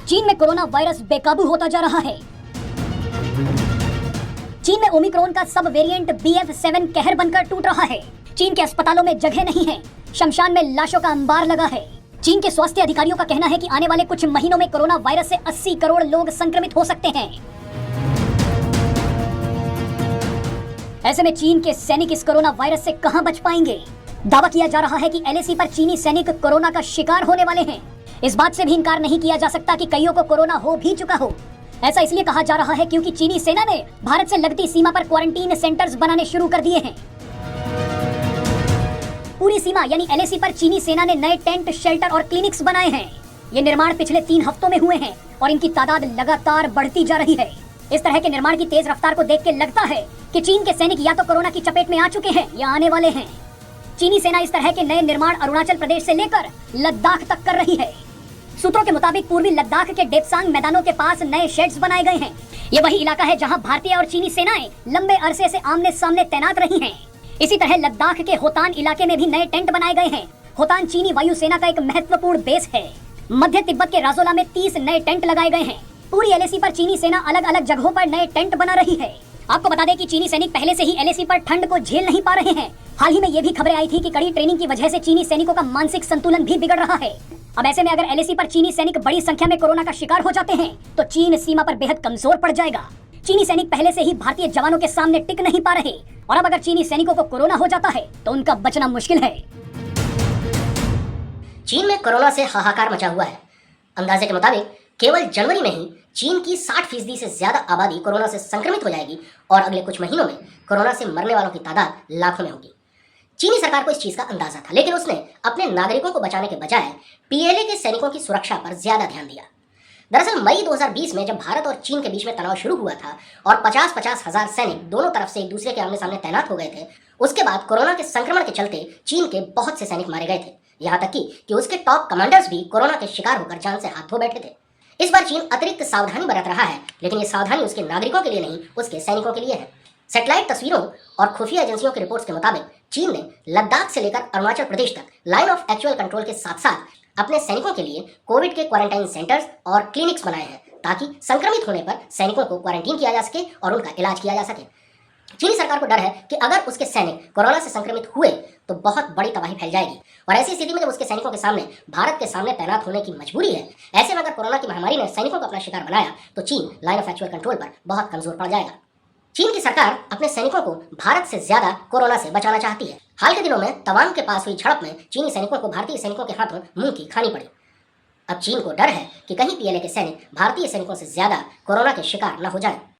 चीन में corona virus बेकाबू होता जा रहा है। चीन में ओमिक्रॉन का सब वेरिएंट BF7 कहर बनकर टूट रहा है। चीन के अस्पतालों में जगह नहीं है, शमशान में लाशों का अंबार लगा है। चीन के स्वास्थ्य अधिकारियों का कहना है कि आने वाले कुछ महीनों में कोरोना वायरस से 80 करोड़ लोग संक्रमित हो सकते हैं। ऐसे में चीन के सैनिक इस कोरोना वायरस से कहां बच पाएंगे? दावा किया जा रहा है कि LAC पर चीनी सैनिक कोरोना का शिकार होने वाले हैं। इस बात से भी इनकार नहीं किया जा सकता कि कईयों को कोरोना हो भी चुका हो। ऐसा इसलिए कहा जा रहा है क्योंकि चीनी सेना ने भारत से लगती सीमा पर क्वारंटीन सेंटर्स बनाने शुरू कर दिए हैं। पूरी सीमा यानी LAC पर चीनी सेना ने नए टेंट, शेल्टर और क्लिनिक्स बनाए हैं। ये निर्माण पिछले 3 हफ्तों में हुए हैं और इनकी तादाद लगातार बढ़ती जा रही है। इस तरह के निर्माण की तेज रफ्तार को देख के लगता है कि चीन के सैनिक या तो कोरोना की चपेट में आ चुके हैं या आने वाले हैं। चीनी सेना इस तरह के नए निर्माण अरुणाचल प्रदेश से लेकर लद्दाख तक कर रही है। सूत्रों के मुताबिक पूर्वी लद्दाख के डेप्सांग मैदानों के पास नए शेड्स बनाए गए हैं। ये वही इलाका है जहां भारतीय और चीनी सेनाएं लंबे अरसे से आमने सामने तैनात रही हैं। इसी तरह लद्दाख के होतान इलाके में भी नए टेंट बनाए गए हैं। होतान चीनी वायुसेना का एक महत्वपूर्ण बेस है। मध्य तिब्बत के राजोला में 30 नए टेंट लगाए गए हैं। पूरी LAC पर चीनी सेना अलग अलग जगहों पर नए टेंट बना रही है। आपको बता दें कि चीनी सैनिक पहले से ही LAC पर ठंड को झेल नहीं पा रहे हैं। हाल ही में ये भी खबरें आई थी कि कड़ी ट्रेनिंग की वजह से चीनी सैनिकों का मानसिक संतुलन भी बिगड़ रहा है। अब ऐसे में अगर LAC पर चीनी सैनिक बड़ी संख्या में कोरोना का शिकार हो जाते हैं तो चीन सीमा पर बेहद कमजोर पड़ जाएगा। चीनी सैनिक पहले से ही भारतीय जवानों के सामने टिक नहीं पा रहे और अब अगर चीनी सैनिकों को कोरोना हो जाता है तो उनका बचना मुश्किल है। चीन में कोरोना से हाहाकार मचा हुआ है। अंदाजे के मुताबिक केवल जनवरी में ही चीन की 60% से ज्यादा आबादी कोरोना से संक्रमित हो जाएगी और अगले कुछ महीनों में कोरोना से मरने वालों की तादाद लाखों में होगी। चीनी सरकार को इस चीज का अंदाजा था, लेकिन उसने अपने नागरिकों को बचाने के बजाय PLA के सैनिकों की सुरक्षा पर ज्यादा ध्यान दिया। दरअसल मई 2020 में जब भारत और चीन के बीच में तनाव शुरू हुआ था और 50-50 हजार सैनिक दोनों तरफ से एक दूसरे के आमने सामने तैनात हो गए थे, उसके बाद कोरोना के संक्रमण के चलते चीन के बहुत से सैनिक मारे गए थे। यहाँ तक कि उसके टॉप कमांडर्स भी कोरोना के शिकार होकर जान से हाथ धो बैठे थे। इस बार चीन अतिरिक्त सावधानी बरत रहा है, लेकिन ये सावधानी उसके नागरिकों के लिए नहीं, उसके सैनिकों के लिए है। सैटेलाइट तस्वीरों और खुफिया एजेंसियों की रिपोर्ट्स के मुताबिक चीन ने लद्दाख से लेकर अरुणाचल प्रदेश तक लाइन ऑफ एक्चुअल कंट्रोल के साथ साथ अपने सैनिकों के लिए कोविड के क्वारंटाइन सेंटर्स और क्लिनिक्स बनाए हैं ताकि संक्रमित होने पर सैनिकों को क्वारंटीन किया जा सके और उनका इलाज किया जा सके। चीनी सरकार को डर है कि अगर उसके सैनिक कोरोना से संक्रमित हुए तो बहुत बड़ी तबाही फैल जाएगी और ऐसी स्थिति में जब उसके सैनिकों के सामने भारत के सामने तैनात होने की मजबूरी है, ऐसे में अगर कोरोना की महामारी ने सैनिकों को अपना शिकार बनाया तो चीन लाइन ऑफ एक्चुअल कंट्रोल पर बहुत कमजोर पड़ जाएगा। चीन की सरकार अपने सैनिकों को भारत से ज्यादा कोरोना से बचाना चाहती है। हाल के दिनों में तवांग के पास हुई झड़प में चीनी सैनिकों को भारतीय सैनिकों के हाथों मुंह की खानी पड़ी। अब चीन को डर है कि कहीं PLA के सैनिक भारतीय सैनिकों से ज्यादा कोरोना के शिकार न हो जाएं।